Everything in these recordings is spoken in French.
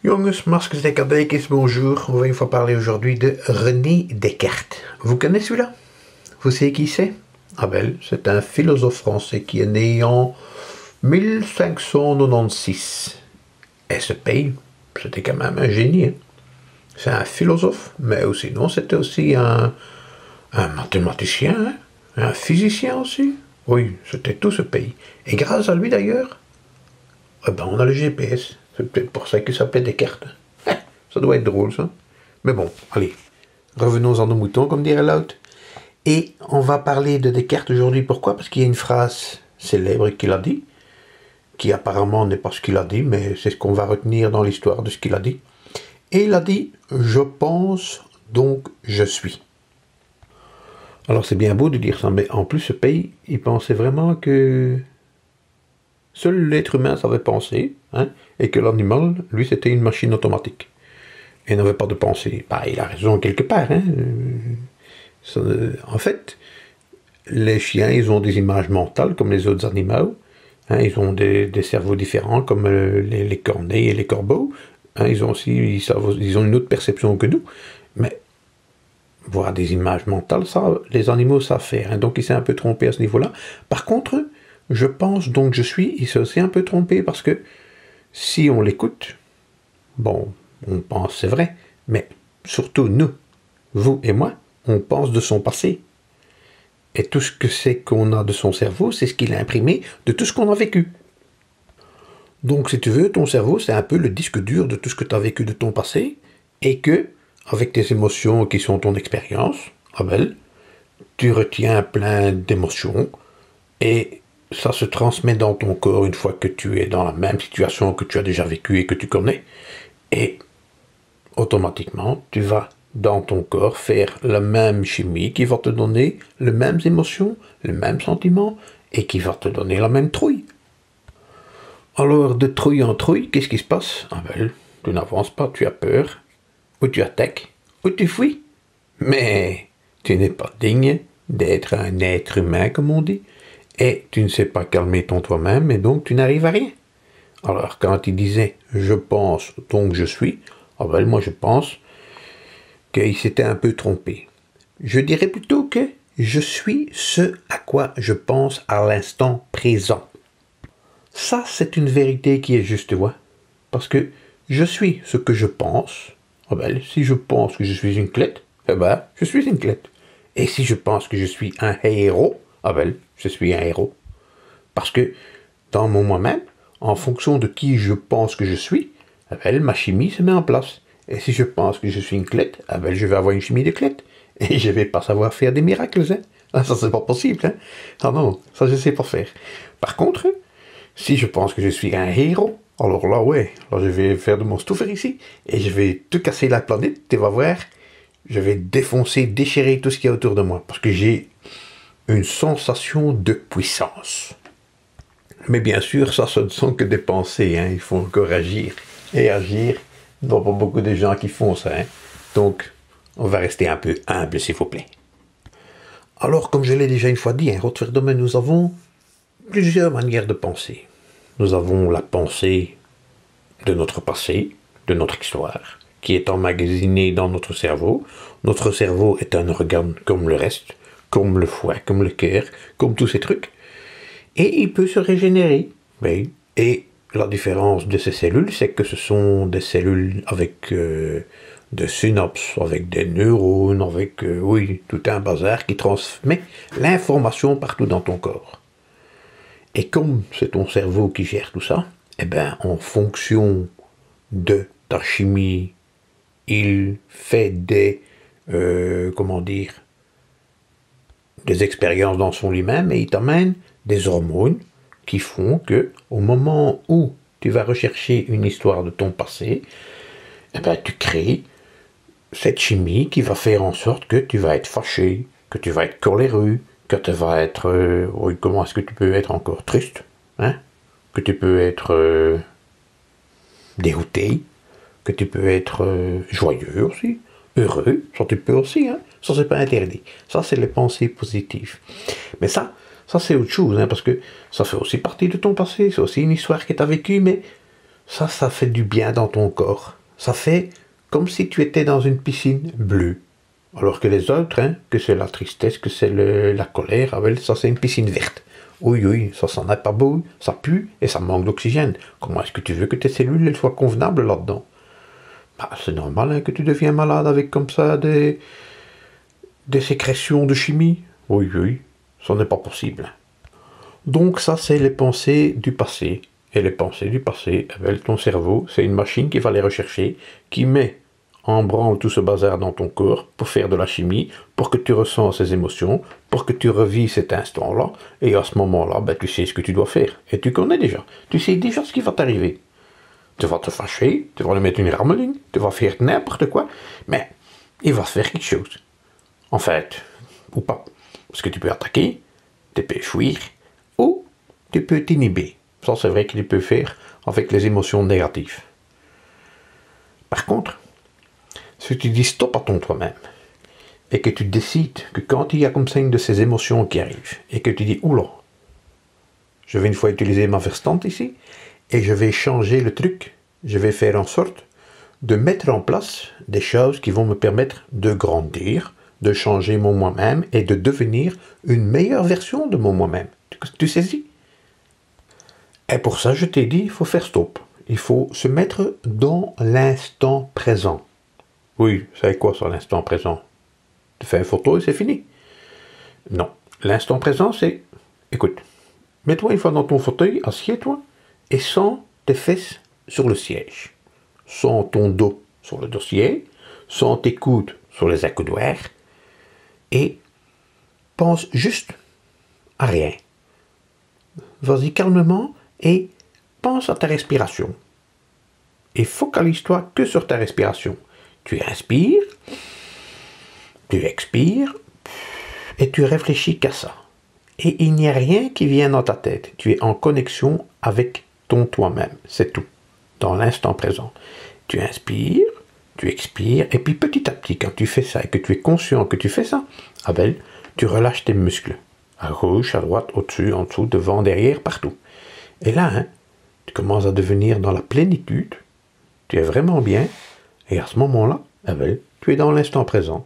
Jongens, maskers en kadijkjes, bonjour. On va une fois parler aujourd'hui de René Descartes. Vous connaissez celui-là? Vous savez qui c'est? Ah ben, c'est un philosophe français qui est né en 1596. Et ce pays, c'était quand même un génie. Hein? C'est un philosophe, mais aussi, non, c'était aussi un mathématicien, hein? Un physicien aussi. Oui, c'était tout ce pays. Et grâce à lui d'ailleurs, eh ben, on a le GPS. C'est peut-être pour ça qu'il s'appelait Descartes. Ça doit être drôle, ça. Mais bon, allez, revenons à nos moutons, comme dirait l'autre. Et on va parler de Descartes aujourd'hui. Pourquoi? Parce qu'il y a une phrase célèbre qu'il a dit, qui apparemment n'est pas ce qu'il a dit, mais c'est ce qu'on va retenir dans l'histoire de ce qu'il a dit. Et il a dit « Je pense, donc je suis ». Alors c'est bien beau de dire ça, mais en plus ce pays, il pensait vraiment que seul l'être humain savait penser, hein, et que l'animal, lui, c'était une machine automatique. Il n'avait pas de pensée. Bah, il a raison quelque part. Hein. En fait, les chiens, ils ont des images mentales comme les autres animaux. Hein, ils ont des cerveaux différents comme les corneilles et les corbeaux. Hein, ils ont une autre perception que nous. Mais voir des images mentales, ça, les animaux savent faire. Hein, donc il s'est un peu trompé à ce niveau-là. Par contre, je pense donc je suis, il s'est aussi un peu trompé parce que si on l'écoute, bon, on pense c'est vrai, mais surtout nous, vous et moi, on pense de son passé. Et tout ce que c'est qu'on a de son cerveau, c'est ce qu'il a imprimé de tout ce qu'on a vécu. Donc si tu veux, ton cerveau, c'est un peu le disque dur de tout ce que tu as vécu de ton passé, et que, avec tes émotions qui sont ton expérience, Abel, tu retiens plein d'émotions, et ça se transmet dans ton corps une fois que tu es dans la même situation que tu as déjà vécu et que tu connais. Et automatiquement, tu vas dans ton corps faire la même chimie qui va te donner les mêmes émotions, les mêmes sentiments et qui va te donner la même trouille. Alors, de trouille en trouille, qu'est-ce qui se passe? Ah ben, tu n'avances pas, tu as peur, ou tu attaques, ou tu fuis. Mais tu n'es pas digne d'être un être humain, comme on dit. Et tu ne sais pas calmer ton toi-même, et donc tu n'arrives à rien. Alors, quand il disait « je pense, donc je suis », ah ben, moi je pense qu'il s'était un peu trompé. Je dirais plutôt que je suis ce à quoi je pense à l'instant présent. Ça, c'est une vérité qui est juste, ouais. Parce que je suis ce que je pense. Ah ben, si je pense que je suis une clette, eh ben, je suis une clette. Et si je pense que je suis un héros, ah ben, je suis un héros. Parce que dans mon moi-même, en fonction de qui je pense que je suis, ah ben, ma chimie se met en place. Et si je pense que je suis une clette, ah ben, je vais avoir une chimie de clette. Et je ne vais pas savoir faire des miracles. Hein. Ah, ça, c'est pas possible. Hein. Ah non, ça, je ne sais pas faire. Par contre, si je pense que je suis un héros, alors là, ouais, là, je vais faire de mon stuffer ici. Et je vais tout casser la planète, tu vas voir. Je vais défoncer, déchirer tout ce qu'il y a autour de moi. Parce que j'ai une sensation de puissance. Mais bien sûr, ça, ce ne sont que des pensées. Hein. Il faut encore agir. Et agir, il n'y a pas beaucoup de gens qui font ça. Hein. Donc, on va rester un peu humble, s'il vous plaît. Alors, comme je l'ai déjà une fois dit, hein, Rotterdam, nous avons plusieurs manières de penser. Nous avons la pensée de notre passé, de notre histoire, qui est emmagasinée dans notre cerveau. Notre cerveau est un organe comme le reste, comme le foie, comme le cœur, comme tous ces trucs. Et il peut se régénérer. Oui. Et la différence de ces cellules, c'est que ce sont des cellules avec des synapses, avec des neurones, avec, oui, tout un bazar qui transmet l'information partout dans ton corps. Et comme c'est ton cerveau qui gère tout ça, eh bien, en fonction de ta chimie, il fait des expériences dans son lui-même et il t'amène des hormones qui font que, au moment où tu vas rechercher une histoire de ton passé, eh ben, tu crées cette chimie qui va faire en sorte que tu vas être fâché, que tu vas être coléreux, que tu vas être... comment est-ce que tu peux être encore triste, hein? Que tu peux être dérouté, que tu peux être joyeux aussi, heureux, ça tu peux aussi, hein? Ça c'est pas interdit. Ça c'est les pensées positives. Mais ça c'est autre chose, hein, parce que ça fait aussi partie de ton passé, c'est aussi une histoire que tu as vécue, mais Ça fait du bien dans ton corps. Ça fait comme si tu étais dans une piscine bleue. Alors que les autres, hein, que c'est la tristesse, que c'est la colère, ah ouais, ça c'est une piscine verte. Oui, oui, ça s'en est pas beau, ça pue et ça manque d'oxygène. Comment est-ce que tu veux que tes cellules elles soient convenables là-dedans? Bah, c'est normal hein, que tu deviens malade avec comme ça des sécrétions de chimie. Oui, oui, ça n'est pas possible. Donc ça c'est les pensées du passé. Et les pensées du passé, eh bien, ton cerveau, c'est une machine qui va les rechercher, qui met en branle tout ce bazar dans ton corps pour faire de la chimie, pour que tu ressens ces émotions, pour que tu revis cet instant-là, et à ce moment-là, ben, tu sais ce que tu dois faire. Et tu connais déjà. Tu sais déjà ce qui va t'arriver. Tu vas te fâcher, tu vas le mettre une rammeline, tu vas faire n'importe quoi, mais il va se faire quelque chose. En fait, ou pas. Parce que tu peux attaquer, tu peux fuir, ou tu peux t'inhiber. Ça, c'est vrai qu'il peut faire avec les émotions négatives. Par contre, si tu dis stop à ton toi-même, et que tu décides que quand il y a comme ça une de ces émotions qui arrivent, et que tu dis, oula, je vais une fois utiliser ma verstand ici, et je vais changer le truc, je vais faire en sorte de mettre en place des choses qui vont me permettre de grandir, de changer mon moi-même, et de devenir une meilleure version de mon moi-même. Tu saisis? Et pour ça, je t'ai dit, il faut faire stop. Il faut se mettre dans l'instant présent. Oui, c'est quoi ça, l'instant présent? Tu fais une photo et c'est fini. Non. L'instant présent, c'est... Écoute, mets-toi une fois dans ton fauteuil, assieds-toi, et sens tes fesses sur le siège. Sens ton dos sur le dossier, sens tes coudes sur les accoudoirs, et pense juste à rien. Vas-y calmement, et pense à ta respiration. Et focalise-toi que sur ta respiration. Tu inspires, tu expires, et tu réfléchis qu'à ça. Et il n'y a rien qui vient dans ta tête. Tu es en connexion avec ton toi-même. C'est tout. Dans l'instant présent. Tu inspires, tu expires, et puis petit à petit, quand tu fais ça, et que tu es conscient que tu fais ça, ah ben, tu relâches tes muscles. À gauche, à droite, au-dessus, en dessous, devant, derrière, partout. Et là, hein, tu commences à devenir dans la plénitude, tu es vraiment bien, et à ce moment-là, eh ben, tu es dans l'instant présent.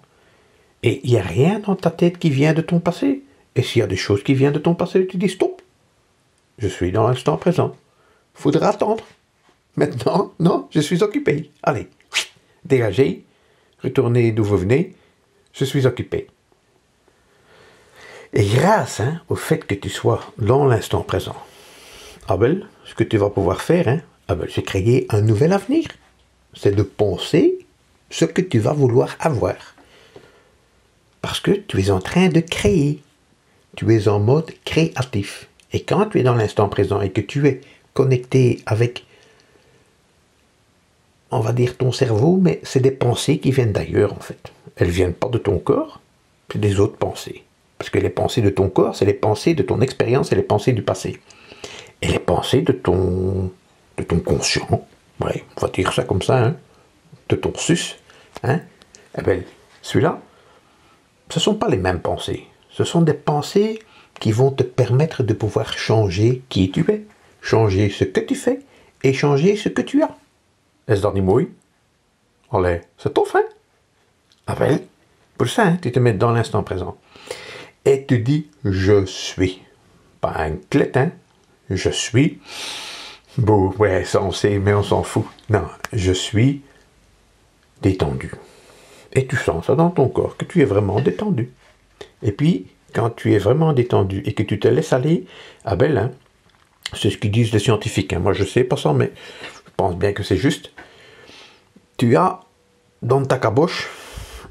Et il n'y a rien dans ta tête qui vient de ton passé. Et s'il y a des choses qui viennent de ton passé, tu dis stop. Je suis dans l'instant présent. Faudra attendre. Maintenant, non, je suis occupé. Allez, dégagez, retournez d'où vous venez, je suis occupé. Et grâce au fait que tu sois dans l'instant présent, Abel, ce que tu vas pouvoir faire, Abel, c'est créer un nouvel avenir. C'est de penser ce que tu vas vouloir avoir. Parce que tu es en train de créer. Tu es en mode créatif. Et quand tu es dans l'instant présent et que tu es connecté avec, on va dire, ton cerveau, mais c'est des pensées qui viennent d'ailleurs, en fait. Elles ne viennent pas de ton corps, c'est des autres pensées. Parce que les pensées de ton corps, c'est les pensées de ton expérience et les pensées du passé. Et les pensées de ton conscient, ouais, on va dire ça comme ça, de ton sus, eh bien, celui-là, ce ne sont pas les mêmes pensées. Ce sont des pensées qui vont te permettre de pouvoir changer qui tu es, changer ce que tu fais et changer ce que tu as. Est-ce dat niet mooi? Allez, c'est tof, hein? Ah ben, pour ça, tu te mets dans l'instant présent. Et tu dis « je suis ». Pas un clé, Je suis. Bon, ouais, ça on sait, mais on s'en fout. Non, je suis détendu. Et tu sens ça dans ton corps, que tu es vraiment détendu. Et puis, quand tu es vraiment détendu et que tu te laisses aller, ah ben là, c'est ce qu'ils disent les scientifiques. Moi, je sais pas ça, mais je pense bien que c'est juste. Tu as dans ta caboche,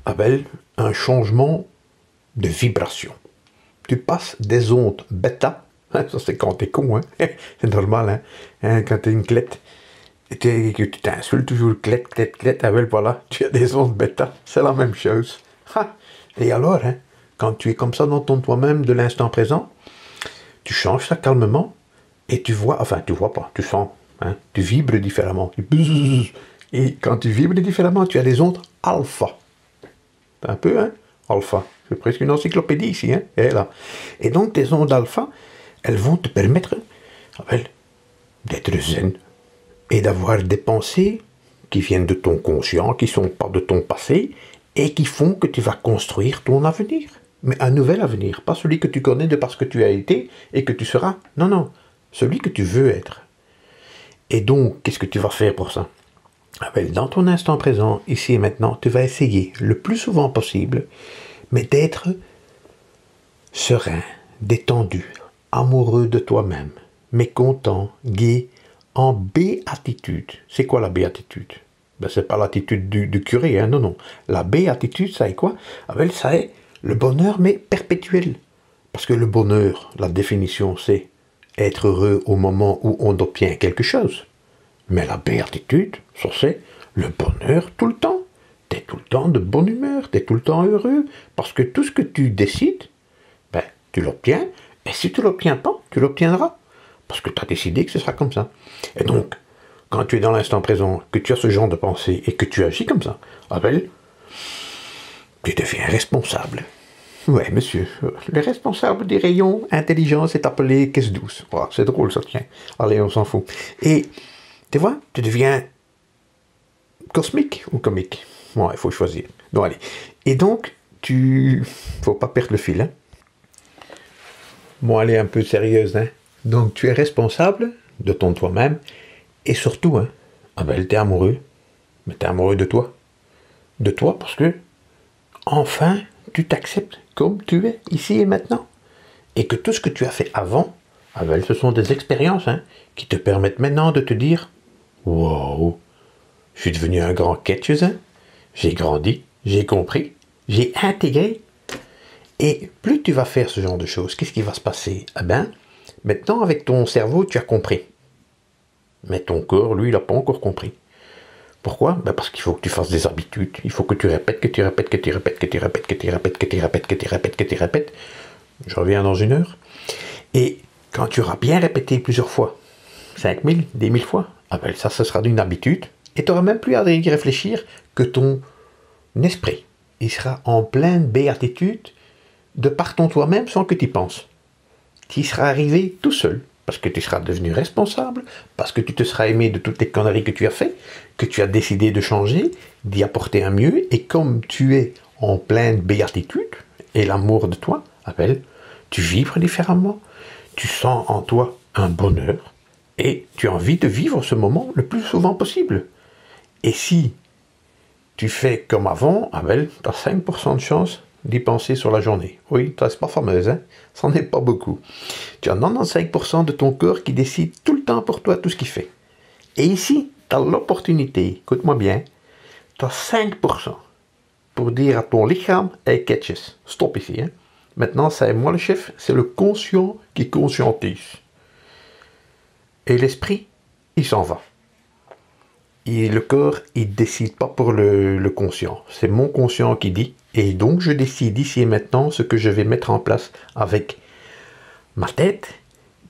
ah ben, un changement de vibration. Tu passes des ondes bêta. Ça, c'est quand t'es con, c'est normal, quand t'es une clette, et que tu t'insultes toujours, clette, ah ben voilà, tu as des ondes bêta, c'est la même chose. Et alors, quand tu es comme ça dans ton toi-même de l'instant présent, tu changes ça calmement, et tu vois, enfin, tu vois pas, tu sens, tu vibres différemment. Et quand tu vibres différemment, tu as des ondes alpha. Un peu, alpha. C'est presque une encyclopédie ici, et là. Et donc, tes ondes alpha, elles vont te permettre d'être zen, et d'avoir des pensées qui viennent de ton conscient, qui ne sont pas de ton passé, et qui font que tu vas construire ton avenir. Mais un nouvel avenir, pas celui que tu connais de parce que tu as été et que tu seras. Non, non, celui que tu veux être. Et donc, qu'est-ce que tu vas faire pour ça? Dans ton instant présent, ici et maintenant, tu vas essayer le plus souvent possible, mais d'être serein, détendu, amoureux de toi-même, mais content, gai, en béatitude. C'est quoi la béatitude? C'est pas l'attitude du curé, hein, non, non. La béatitude, ça est quoi? Ça est le bonheur, mais perpétuel. Parce que le bonheur, la définition, c'est être heureux au moment où on obtient quelque chose. Mais la béatitude, ça c'est le bonheur tout le temps. T'es tout le temps de bonne humeur, t'es tout le temps heureux, parce que tout ce que tu décides, tu l'obtiens, et si tu ne l'obtiens pas, tu l'obtiendras, parce que tu as décidé que ce sera comme ça. Et donc, quand tu es dans l'instant présent, que tu as ce genre de pensée, et que tu agis comme ça, tu deviens responsable. Ouais, monsieur, le responsable des rayons intelligence est appelé caisse douce. Oh, c'est drôle ça, tiens. Allez, on s'en fout. Et, tu vois, tu deviens cosmique ou comique. Bon, il faut choisir. Donc, allez. Et donc, faut pas perdre le fil, hein. Bon, allez, un peu sérieuse, hein. Donc, tu es responsable de ton toi-même, et surtout, hein, t'es amoureux. Mais t'es amoureux de toi. De toi, parce que, enfin, tu t'acceptes comme tu es, ici et maintenant. Et que tout ce que tu as fait avant, ce sont des expériences, hein, qui te permettent maintenant de te dire « Wow, je suis devenu un grand catcheuse, j'ai grandi, j'ai compris, j'ai intégré. » Et plus tu vas faire ce genre de choses, qu'est-ce qui va se passer? Maintenant, avec ton cerveau, tu as compris. Mais ton corps, lui, il n'a pas encore compris. Pourquoi? Parce qu'il faut que tu fasses des habitudes. Il faut que tu répètes, que tu répètes, que tu répètes, que tu répètes, que tu répètes, que tu répètes, que tu répètes, que tu répètes. Je reviens dans 1 heure. Et quand tu auras bien répété plusieurs fois, 5000, 10 000 fois, ça, ce sera d'une habitude. Et tu n'auras même plus à y réfléchir que ton esprit. Il sera en pleine béatitude de par ton toi-même sans que tu y penses. Tu y seras arrivé tout seul. Parce que tu seras devenu responsable, parce que tu te seras aimé de toutes les conneries que tu as fait, que tu as décidé de changer, d'y apporter un mieux, et comme tu es en pleine béatitude, et l'amour de toi, tu vibres différemment, tu sens en toi un bonheur, et tu as envie de vivre ce moment le plus souvent possible. Et si tu fais comme avant, tu as 5% de chance d'y penser sur la journée. Oui, c'est pas fameuse, hein? Ça n'est pas beaucoup. Tu as 95% de ton corps qui décide tout le temps pour toi tout ce qu'il fait. Et ici, tu as l'opportunité, écoute-moi bien, tu as 5% pour dire à ton lichaam, hey, catches, stop ici. Hein? Maintenant, c'est moi le chef, c'est le conscient qui conscientise. Et l'esprit, il s'en va. Et le corps, il ne décide pas pour le conscient. C'est mon conscient qui dit. Et donc, je décide ici et maintenant ce que je vais mettre en place avec ma tête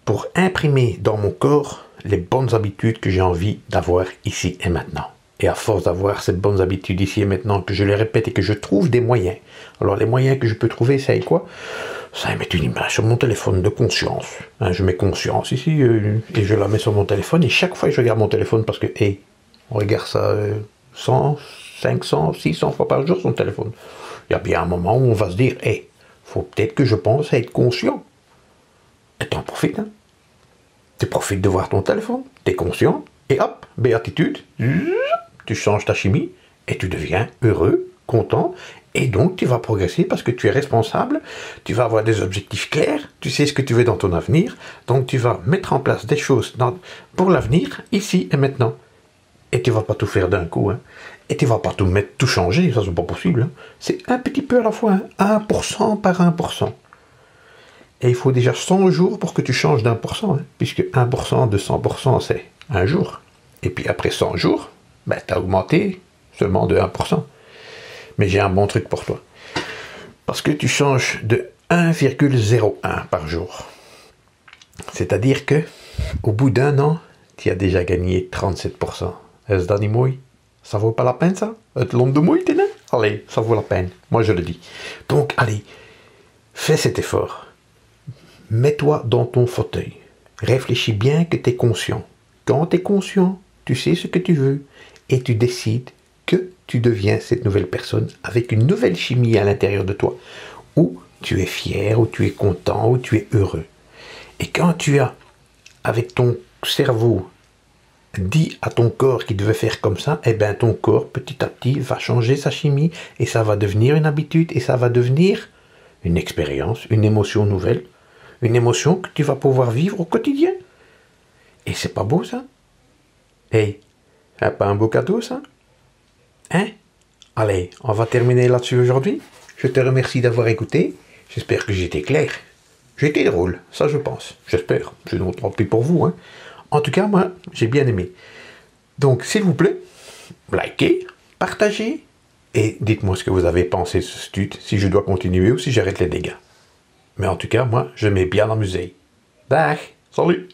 pour imprimer dans mon corps les bonnes habitudes que j'ai envie d'avoir ici et maintenant. Et à force d'avoir ces bonnes habitudes ici et maintenant, que je les répète et que je trouve des moyens. Alors, les moyens que je peux trouver, c'est quoi? Ça, mettre une image sur mon téléphone de conscience. Hein, je mets conscience ici et je la mets sur mon téléphone. Et chaque fois, je regarde mon téléphone parce que, on regarde ça 100, 500, 600 fois par jour sur mon téléphone. Il y a bien un moment où on va se dire, faut peut-être que je pense à être conscient. Et t'en profites, hein. Tu profites de voir ton téléphone, t'es conscient, et hop, béatitude, tu changes ta chimie, et tu deviens heureux, content, et donc tu vas progresser parce que tu es responsable, tu vas avoir des objectifs clairs, tu sais ce que tu veux dans ton avenir, donc tu vas mettre en place des choses pour l'avenir, ici et maintenant. Et tu vas pas tout faire d'un coup, hein. Et tu vas pas tout changer, ça c'est pas possible. Hein. C'est un petit peu à la fois, hein. 1% par 1%. Et il faut déjà 100 jours pour que tu changes d'1%, hein, puisque 1% de 100% c'est un jour. Et puis après 100 jours, tu as augmenté seulement de 1%. Mais j'ai un bon truc pour toi. Parce que tu changes de 1,01 par jour. C'est-à-dire que au bout d'1 an, tu as déjà gagné 37%. Est-ce d'animouille? Ça vaut pas la peine, ça? Être l'homme de mouille, t'es là? Allez, ça vaut la peine. Moi, je le dis. Donc, allez, fais cet effort. Mets-toi dans ton fauteuil. Réfléchis bien que tu es conscient. Quand tu es conscient, tu sais ce que tu veux, et tu décides que tu deviens cette nouvelle personne avec une nouvelle chimie à l'intérieur de toi, où tu es fier, où tu es content, où tu es heureux. Et quand tu as, avec ton cerveau, dit à ton corps qu'il devait faire comme ça, eh bien ton corps, petit à petit, va changer sa chimie, et ça va devenir une habitude, et ça va devenir une expérience, une émotion nouvelle, une émotion que tu vas pouvoir vivre au quotidien. Et c'est pas beau, ça? Hey, c'est pas un beau cadeau, ça? Hein? Allez, on va terminer là-dessus aujourd'hui. Je te remercie d'avoir écouté. J'espère que j'étais clair. J'ai été drôle, ça je pense. J'espère. Sinon, tant pis pour vous. Hein. En tout cas, moi, j'ai bien aimé. Donc, s'il vous plaît, likez, partagez, et dites-moi ce que vous avez pensé de ce stud, si je dois continuer ou si j'arrête les dégâts. Mais en tout cas, moi, je m'ai bien amusé. Dag, salut!